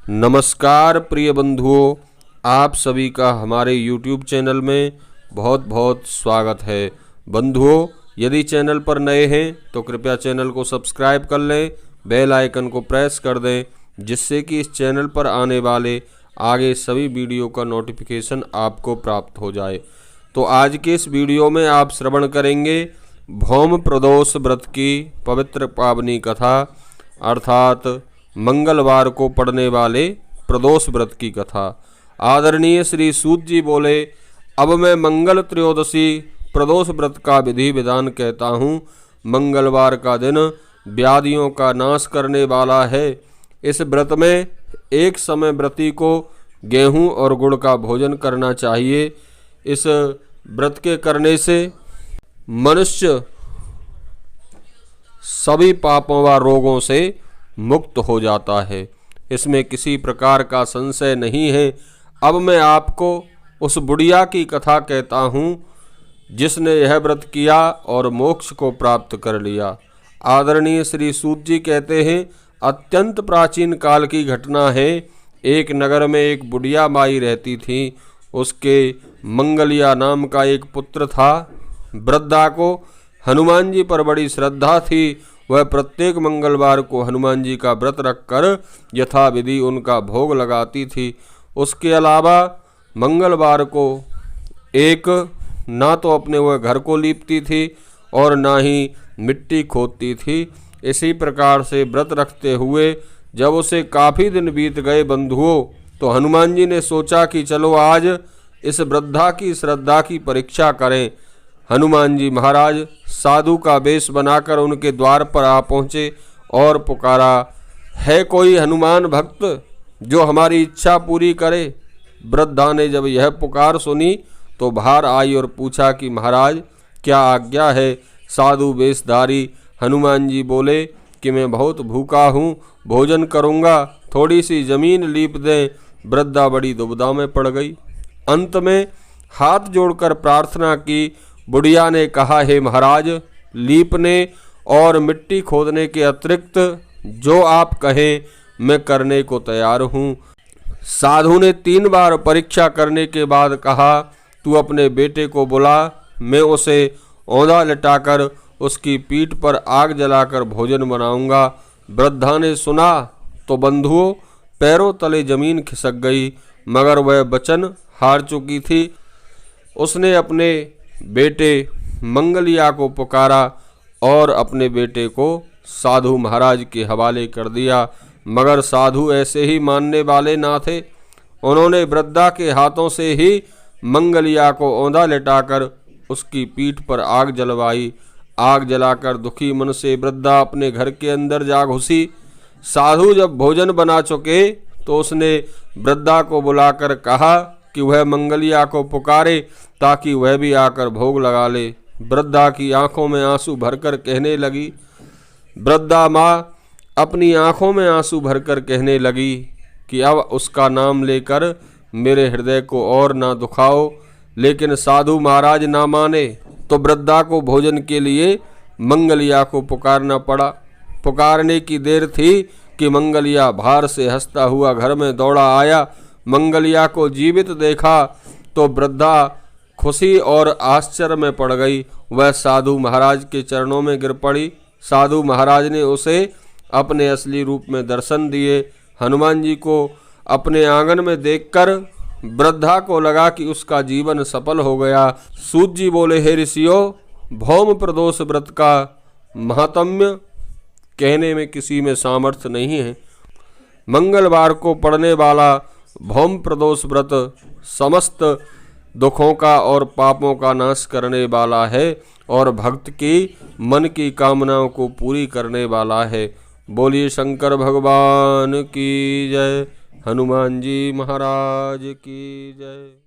नमस्कार प्रिय बंधुओं, आप सभी का हमारे YouTube चैनल में बहुत बहुत स्वागत है। बंधुओं, यदि चैनल पर नए हैं तो कृपया चैनल को सब्सक्राइब कर लें, बेल आइकन को प्रेस कर दें, जिससे कि इस चैनल पर आने वाले आगे सभी वीडियो का नोटिफिकेशन आपको प्राप्त हो जाए। तो आज के इस वीडियो में आप श्रवण करेंगे भौम प्रदोष व्रत की पवित्र पावनी कथा, अर्थात मंगलवार को पड़ने वाले प्रदोष व्रत की कथा। आदरणीय श्री सूत जी बोले, अब मैं मंगल त्रयोदशी प्रदोष व्रत का विधि विधान कहता हूँ। मंगलवार का दिन व्याधियों का नाश करने वाला है। इस व्रत में एक समय व्रती को गेहूँ और गुड़ का भोजन करना चाहिए। इस व्रत के करने से मनुष्य सभी पापों व रोगों से मुक्त हो जाता है। इसमें किसी प्रकार का संशय नहीं है। अब मैं आपको उस बुढ़िया की कथा कहता हूँ जिसने यह व्रत किया और मोक्ष को प्राप्त कर लिया। आदरणीय श्री सूत जी कहते हैं, अत्यंत प्राचीन काल की घटना है। एक नगर में एक बुढ़िया माई रहती थी। उसके मंगलिया नाम का एक पुत्र था। वृद्धा को हनुमान जी पर बड़ी श्रद्धा थी। वह प्रत्येक मंगलवार को हनुमान जी का व्रत रखकर यथाविधि उनका भोग लगाती थी। उसके अलावा मंगलवार को एक ना तो अपने वह घर को लीपती थी और ना ही मिट्टी खोदती थी। इसी प्रकार से व्रत रखते हुए जब उसे काफ़ी दिन बीत गए बंधुओं, तो हनुमान जी ने सोचा कि चलो आज इस वृद्धा की श्रद्धा की परीक्षा करें। हनुमान जी महाराज साधु का वेश बनाकर उनके द्वार पर आ पहुँचे और पुकारा, है कोई हनुमान भक्त जो हमारी इच्छा पूरी करे। वृद्धा ने जब यह पुकार सुनी तो बाहर आई और पूछा कि महाराज क्या आज्ञा है। साधु वेशधारी हनुमान जी बोले कि मैं बहुत भूखा हूँ, भोजन करूँगा, थोड़ी सी जमीन लीप दें। वृद्धा बड़ी दुविधा में पड़ गई। अंत में हाथ जोड़कर प्रार्थना की। बुढ़िया ने कहा, हे महाराज, लीपने और मिट्टी खोदने के अतिरिक्त जो आप कहें मैं करने को तैयार हूँ। साधु ने 3 बार परीक्षा करने के बाद कहा, तू अपने बेटे को बुला, मैं उसे औंधा लिटाकर उसकी पीठ पर आग जलाकर भोजन बनाऊंगा। वृद्धा ने सुना तो बंधुओं पैरों तले जमीन खिसक गई, मगर वह वचन हार चुकी थी। उसने अपने बेटे मंगलिया को पुकारा और अपने बेटे को साधु महाराज के हवाले कर दिया, मगर साधु ऐसे ही मानने वाले ना थे। उन्होंने वृद्धा के हाथों से ही मंगलिया को औंधा लेटाकर उसकी पीठ पर आग जलवाई। आग जलाकर दुखी मन से वृद्धा अपने घर के अंदर जा घुसी। साधु जब भोजन बना चुके तो उसने वृद्धा को बुलाकर कहा कि वह मंगलिया को पुकारे ताकि वह भी आकर भोग लगा ले। वृद्धा की आंखों में आंसू भरकर कहने लगी, वृद्धा माँ अपनी आंखों में आंसू भरकर कहने लगी कि अब उसका नाम लेकर मेरे हृदय को और ना दुखाओ। लेकिन साधु महाराज ना माने तो वृद्धा को भोजन के लिए मंगलिया को पुकारना पड़ा। पुकारने की देर थी कि मंगलिया बाहर से हंसता हुआ घर में दौड़ा आया। मंगलिया को जीवित देखा तो वृद्धा खुशी और आश्चर्य में पड़ गई। वह साधु महाराज के चरणों में गिर पड़ी। साधु महाराज ने उसे अपने असली रूप में दर्शन दिए। हनुमान जी को अपने आंगन में देखकर वृद्धा को लगा कि उसका जीवन सफल हो गया। सूत जी बोले, हे ऋषियों, भौम प्रदोष व्रत का महात्म्य कहने में किसी में सामर्थ्य नहीं है। मंगलवार को पड़ने वाला भौम प्रदोष व्रत समस्त दुखों का और पापों का नाश करने वाला है और भक्त की मन की कामनाओं को पूरी करने वाला है। बोलिए शंकर भगवान की जय, हनुमान जी महाराज की जय।